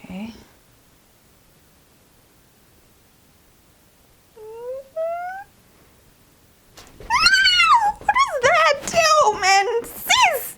Okay. What is that? Ew, man. Sis!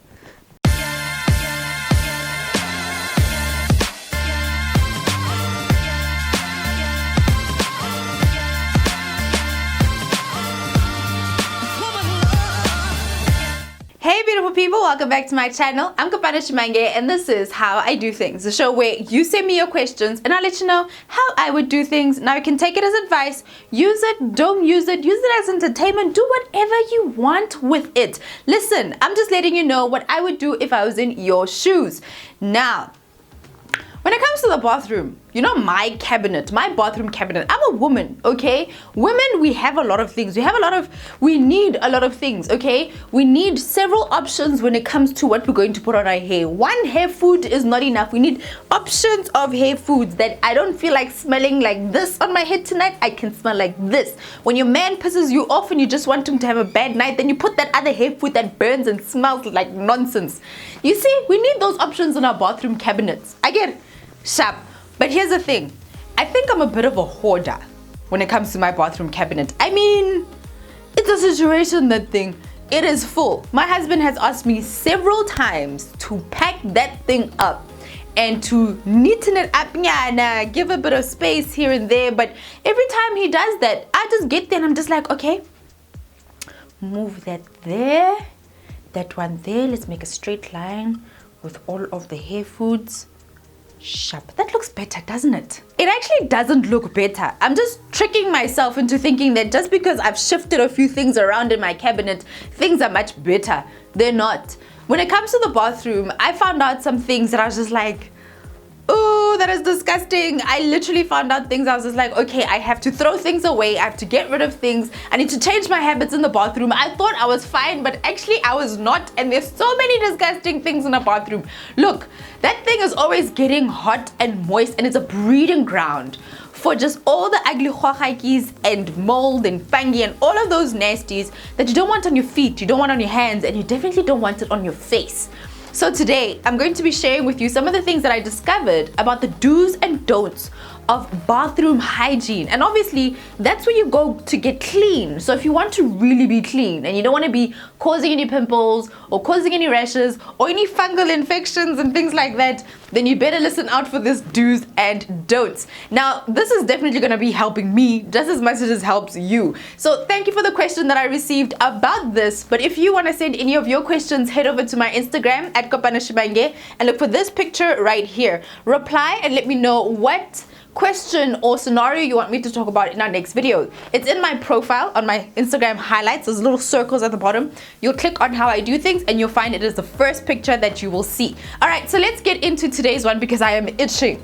Hey beautiful people, welcome back to my channel. I'm Kopano Shimange and this is How I Do Things, the show where you send me your questions and I'll let you know how I would do things. Now you can take it as advice, use it, don't use it as entertainment, do whatever you want with it. Listen, I'm just letting you know what I would do if I was in your shoes. Now, when it comes to the bathroom, you know my cabinet, my bathroom cabinet, I'm a woman, okay? Women, we have a lot of things. We need a lot of things, okay? We need several options when it comes to what we're going to put on our hair. One hair food is not enough. We need options of hair foods that I don't feel like smelling like this on my head tonight. I can smell like this. When your man pisses you off and you just want him to have a bad night, then you put that other hair food that burns and smells like nonsense. You see, we need those options in our bathroom cabinets. I get it. Sharp. But here's the thing. I think I'm a bit of a hoarder when it comes to my bathroom cabinet. I mean, it's a situation that thing. It is full. My husband has asked me several times to pack that thing up and to neaten it up, give a bit of space here and there. But every time he does that, I just get there and I'm just like, okay, move that there, that one there. Let's make a straight line with all of the hair foods. Sharp. That looks better, doesn't it? It actually doesn't look better. I'm just tricking myself into thinking that just because I've shifted a few things around in my cabinet, things are much better. They're not. When it comes to the bathroom, I found out some things that I was just like, oh, that is disgusting. I literally found out things. I was just like, okay, I have to throw things away. I have to get rid of things. I need to change my habits in the bathroom. I thought I was fine, but actually I was not. And there's so many disgusting things in the bathroom. Look, that thing is always getting hot and moist and it's a breeding ground for just all the ugly HYGIENEs and mold and fungi and all of those nasties that you don't want on your feet, you don't want on your hands, and you definitely don't want it on your face. So today, I'm going to be sharing with you some of the things that I discovered about the do's and don'ts of bathroom hygiene. And obviously, that's where you go to get clean. So if you want to really be clean and you don't want to be causing any pimples or causing any rashes or any fungal infections and things like that, then you better listen out for this do's and don'ts. Now, this is definitely going to be helping me just as much as it helps you. So thank you for the question that I received about this. But if you want to send any of your questions, head over to my Instagram at Kopano Shimange and look for this picture right here. Reply and let me know what question or scenario you want me to talk about in our next video. It's in my profile on my Instagram highlights. There's little circles at the bottom. You'll click on How I Do Things and you'll find it is the first picture that you will see. All right, so let's get into today's one because I am itching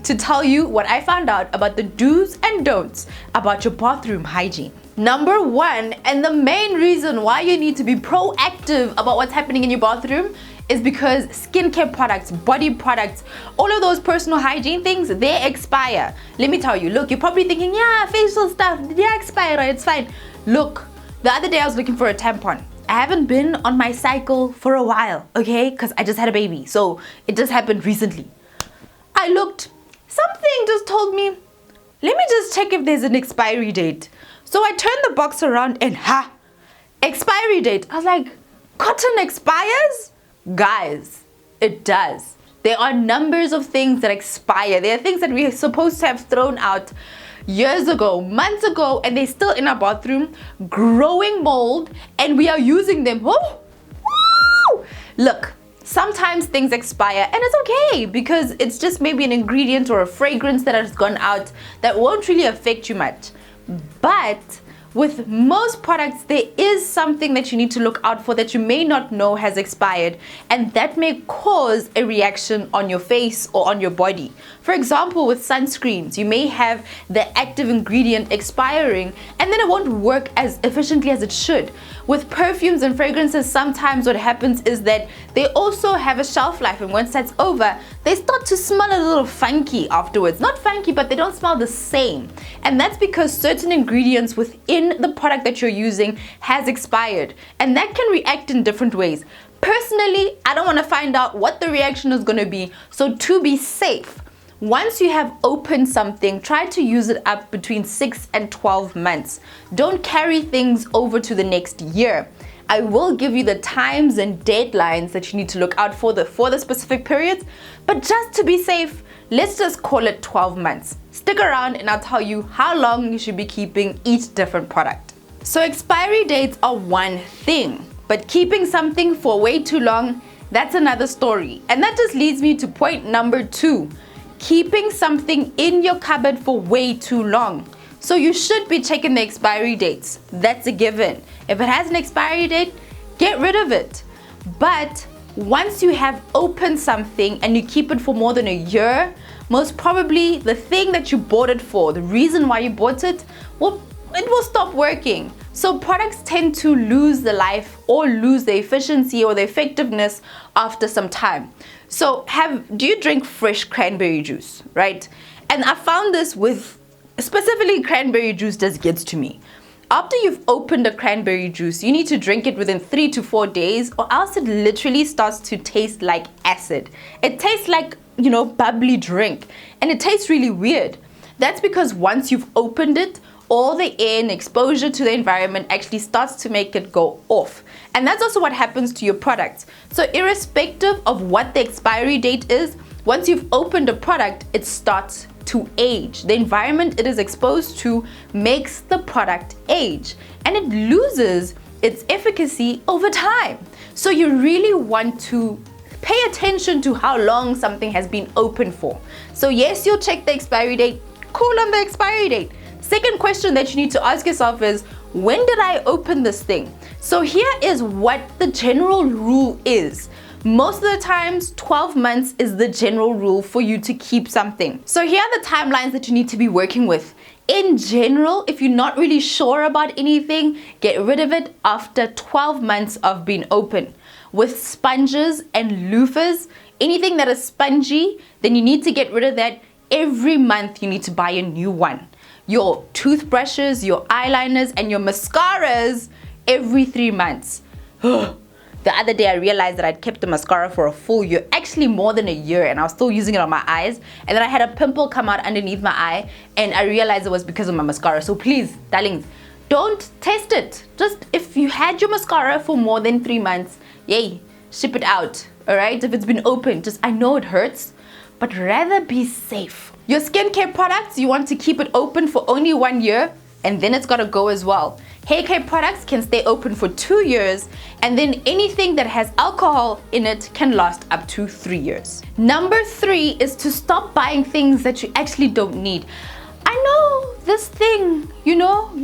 to tell you what I found out about the do's and don'ts about your bathroom hygiene. Number one, and the main reason why you need to be proactive about what's happening in your bathroom is because skincare products, body products, all of those personal hygiene things, they expire. Let me tell you, look, you're probably thinking, yeah, facial stuff, yeah, expire, it's fine. Look, the other day I was looking for a tampon. I haven't been on my cycle for a while, okay? Because I just had a baby, so it just happened recently. I looked, something just told me, let me just check if there's an expiry date. So I turned the box around and expiry date. I was like, cotton expires? Guys, it does. There are numbers of things that expire. There are things that we are supposed to have thrown out years ago, months ago, and they're still in our bathroom, growing mold, and we are using them. Oh, woo! Look, sometimes things expire, and it's okay because it's just maybe an ingredient or a fragrance that has gone out that won't really affect you much. But with most products, there is something that you need to look out for that you may not know has expired, and that may cause a reaction on your face or on your body. For example, with sunscreens, you may have the active ingredient expiring and then it won't work as efficiently as it should. With perfumes and fragrances, sometimes what happens is that they also have a shelf life, and once that's over, they start to smell a little funky afterwards. Not funky, but they don't smell the same. And that's because certain ingredients within the product that you're using has expired, and that can react in different ways. Personally, I don't want to find out what the reaction is going to be. So to be safe, once you have opened something, try to use it up between 6 and 12 months. Don't carry things over to the next year. I will give you the times and deadlines that you need to look out for the specific periods, but just to be safe, let's just call it 12 months. Stick around and I'll tell you how long you should be keeping each different product. So expiry dates are one thing, but keeping something for way too long, that's another story. And that just leads me to point number 2. Keeping something in your cupboard for way too long. So you should be checking the expiry dates. That's a given. If it has an expiry date, get rid of it. But once you have opened something and you keep it for more than a year, most probably the thing that you bought it for, the reason why you bought it, it will stop working. So products tend to lose the life or lose the efficiency or the effectiveness after some time. So do you drink fresh cranberry juice, right? And I found this with specifically cranberry juice just gets to me. After you've opened a cranberry juice, you need to drink it within 3 to 4 days or else it literally starts to taste like acid. It tastes like, bubbly drink, and it tastes really weird. That's because once you've opened it, all the air and exposure to the environment actually starts to make it go off. And that's also what happens to your products. So irrespective of what the expiry date is, once you've opened a product, it starts to age. The environment it is exposed to makes the product age, and it loses its efficacy over time. So you really want to pay attention to how long something has been open for. So yes, you'll check the expiry date, cool on the expiry date. Second question that you need to ask yourself is, when did I open this thing? So here is what the general rule is. Most of the times, 12 months is the general rule for you to keep something. So here are the timelines that you need to be working with. In general, if you're not really sure about anything, get rid of it after 12 months of being open. With sponges and loofahs, anything that is spongy, then you need to get rid of that. Every month you need to buy a new one. Your toothbrushes, your eyeliners, and your mascaras every 3 months. The other day I realized that I'd kept the mascara for a full year, actually more than a year, and I was still using it on my eyes. And then I had a pimple come out underneath my eye, and I realized it was because of my mascara. So please, darlings, don't test it. Just if you had your mascara for more than 3 months, yay, ship it out. All right, if it's been open, I know it hurts, but rather be safe. Your skincare products, you want to keep it open for only 1 year, and then it's gotta go as well. Hair care products can stay open for 2 years, and then anything that has alcohol in it can last up to 3 years. Number 3 is to stop buying things that you actually don't need. I know this thing, you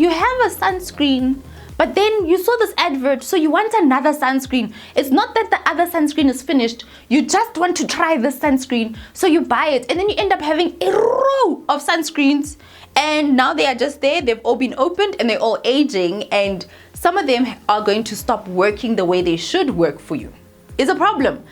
have a sunscreen, but then you saw this advert, so you want another sunscreen. It's not that the other sunscreen is finished. You just want to try this sunscreen, so you buy it, and then you end up having a row of sunscreens, and now they are just there. They've all been opened, and they're all aging, and some of them are going to stop working the way they should work for you. It's a problem.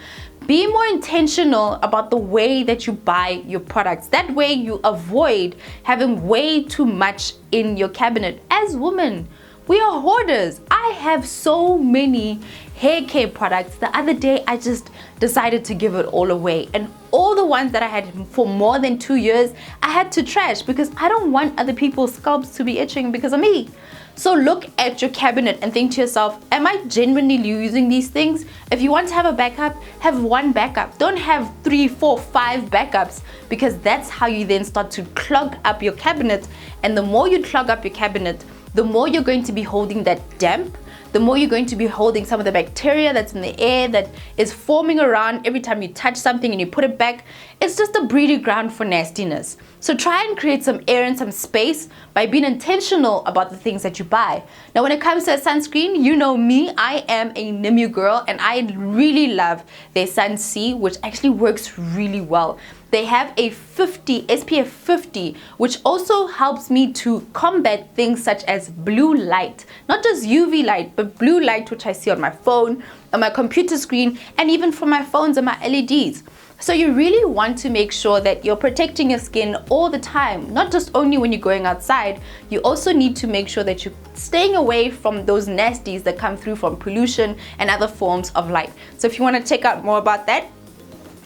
Be more intentional about the way that you buy your products. That way you avoid having way too much in your cabinet. As women, we are hoarders. I have so many hair care products. The other day, I just decided to give it all away. And all the ones that I had for more than 2 years, I had to trash because I don't want other people's scalps to be itching because of me. So look at your cabinet and think to yourself, am I genuinely using these things? If you want to have a backup, have one backup. Don't have 3, 4, 5 backups, because that's how you then start to clog up your cabinet. And the more you clog up your cabinet, the more you're going to be holding that damp, the more you're going to be holding some of the bacteria that's in the air that is forming around every time you touch something and you put it back. It's just a breeding ground for nastiness. So try and create some air and some space by being intentional about the things that you buy. Now, when it comes to a sunscreen, you know me, I am a Nimu girl, and I really love their Sun C, which actually works really well. they have a SPF 50, which also helps me to combat things such as blue light. Not just UV light, but blue light, which I see on my phone, on my computer screen, and even from my phones and my LEDs. So you really want to make sure that you're protecting your skin all the time, not just only when you're going outside. You also need to make sure that you're staying away from those nasties that come through from pollution and other forms of light. So if you want to check out more about that,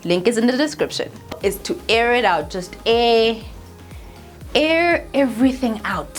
link is in the description. Is to air it out, just air everything out.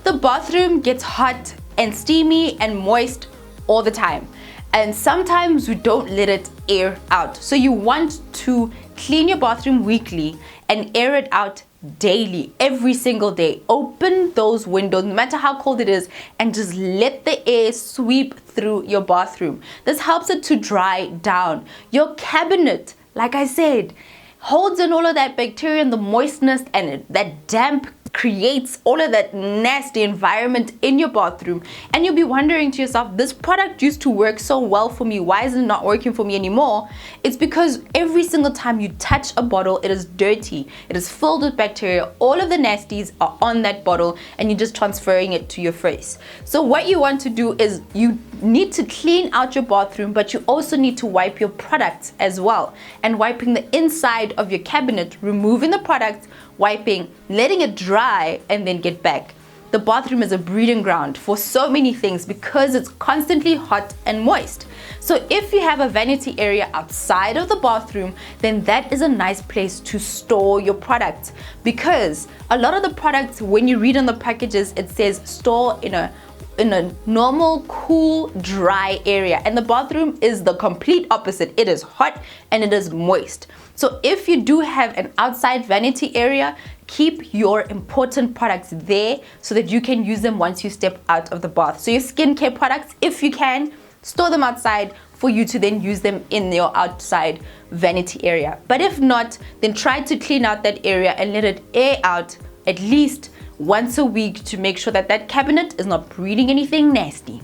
The bathroom gets hot and steamy and moist all the time, and sometimes we don't let it air out. So you want to clean your bathroom weekly and air it out daily, every single day. Open those windows, no matter how cold it is, and just let the air sweep through your bathroom. This helps it to dry down. Your cabinet, like I said, holds in all of that bacteria and the moistness, and that damp creates all of that nasty environment in your bathroom. And you'll be wondering to yourself, this product used to work so well for me, why is it not working for me anymore? It's because every single time you touch a bottle, it is dirty, it is filled with bacteria, all of the nasties are on that bottle, and you're just transferring it to your face. So what you want to do is you need to clean out your bathroom, but you also need to wipe your products as well. And wiping the inside of your cabinet, removing the product, wiping, letting it dry, and then get back. The bathroom is a breeding ground for so many things because it's constantly hot and moist. So if you have a vanity area outside of the bathroom, then that is a nice place to store your products, because a lot of the products, when you read on the packages, it says store in a normal, cool, dry area, and the bathroom is the complete opposite. It is hot and it is moist. So if you do have an outside vanity area, keep your important products there so that you can use them once you step out of the bath. So your skincare products, if you can, store them outside for you to then use them in your outside vanity area. But if not, then try to clean out that area and let it air out at least once a week to make sure that that cabinet is not breeding anything nasty.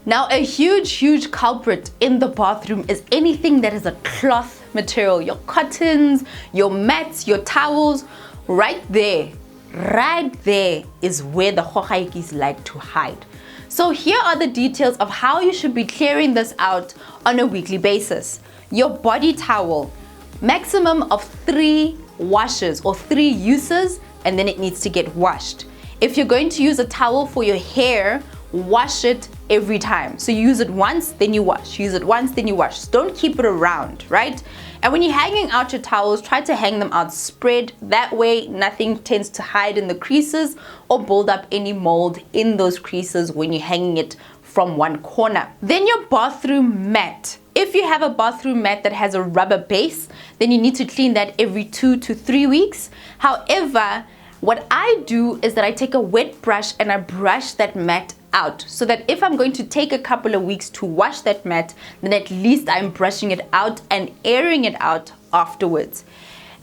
Now, a huge culprit in the bathroom is anything that is a cloth material. Your cottons, your mats, your towels. Right there is where the HYGIENE like to hide. So here are the details of how you should be clearing this out on a weekly basis. Your body towel, maximum of 3 washes or 3 uses, and then it needs to get washed. If you're going to use a towel for your hair, wash it every time. So you use it once, then you wash. Use it once, then you wash. Don't keep it around, right? And when you're hanging out your towels, try to hang them out spread. That way, nothing tends to hide in the creases or build up any mold in those creases when you're hanging it from one corner. Then your bathroom mat. If you have a bathroom mat that has a rubber base, then you need to clean that every 2 to 3 weeks. However, what I do is that I take a wet brush and I brush that mat out, so that if I'm going to take a couple of weeks to wash that mat, then at least I'm brushing it out and airing it out afterwards.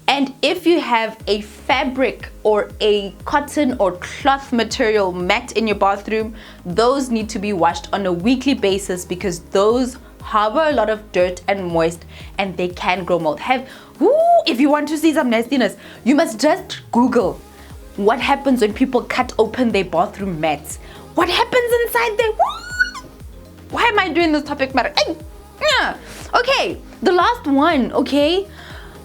And if you have a fabric or a cotton or cloth material mat in your bathroom, those need to be washed on a weekly basis because those harbor a lot of dirt and moist and they can grow mold. If you want to see some nastiness, you must just Google what happens when people cut open their bathroom mats. What happens inside there? Why am I doing this topic matter? Okay, the last one, okay?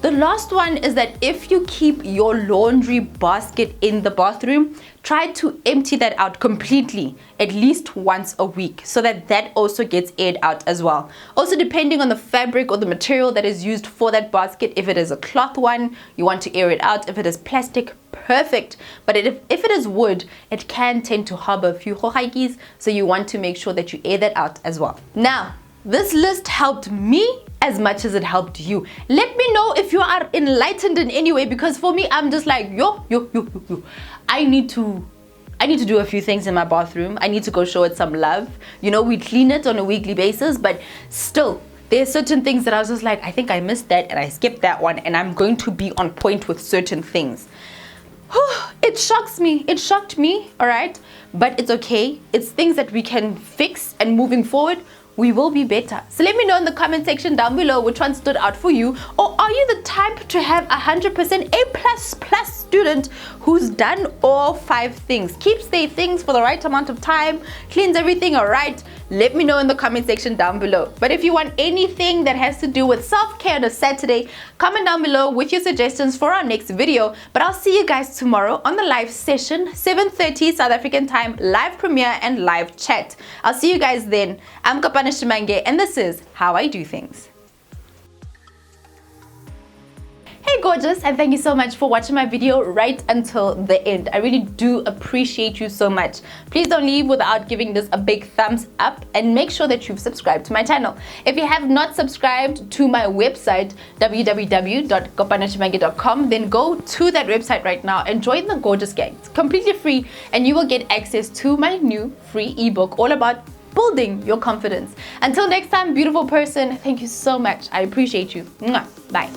The last one is that if you keep your laundry basket in the bathroom, try to empty that out completely at least once a week so that that also gets aired out as well. Also, depending on the fabric or the material that is used for that basket, if it is a cloth one, you want to air it out. If it is plastic, perfect. But if it is wood, it can tend to harbor a few HYGIENE, so you want to make sure that you air that out as well. Now, this list helped me as much as it helped you. Let me know if you are enlightened in any way, because for me, I'm just like, yo. I need to do a few things in my bathroom. I need to go show it some love. You know, we clean it on a weekly basis, but still, there are certain things that I was just like, I think I missed that and I skipped that one, and I'm going to be on point with certain things. It shocks me. It shocked me, all right? But it's okay. It's things that we can fix, and moving forward, we will be better. So let me know in the comment section down below which one stood out for you, or are you the type to have 100% A++ student who's done all 5 things, keeps their things for the right amount of time, cleans everything alright? Let me know in the comment section down below. But if you want anything that has to do with self-care on a Saturday, comment down below with your suggestions for our next video. But I'll see you guys tomorrow on the live session, 7:30 South African time, live premiere and live chat. I'll see you guys then. I'm Kopano Shimange and this is How I Do Things. Hey gorgeous, and thank you so much for watching my video right until the end. I really do appreciate you so much. Please don't leave without giving this a big thumbs up, and make sure that you've subscribed to my channel. If you have not subscribed to my website www.kopanoshimange.com, then go to that website right now and join the gorgeous gang. It's completely free and you will get access to my new free ebook all about building your confidence. Until next time, beautiful person, thank you so much. I appreciate you. Mwah. Bye.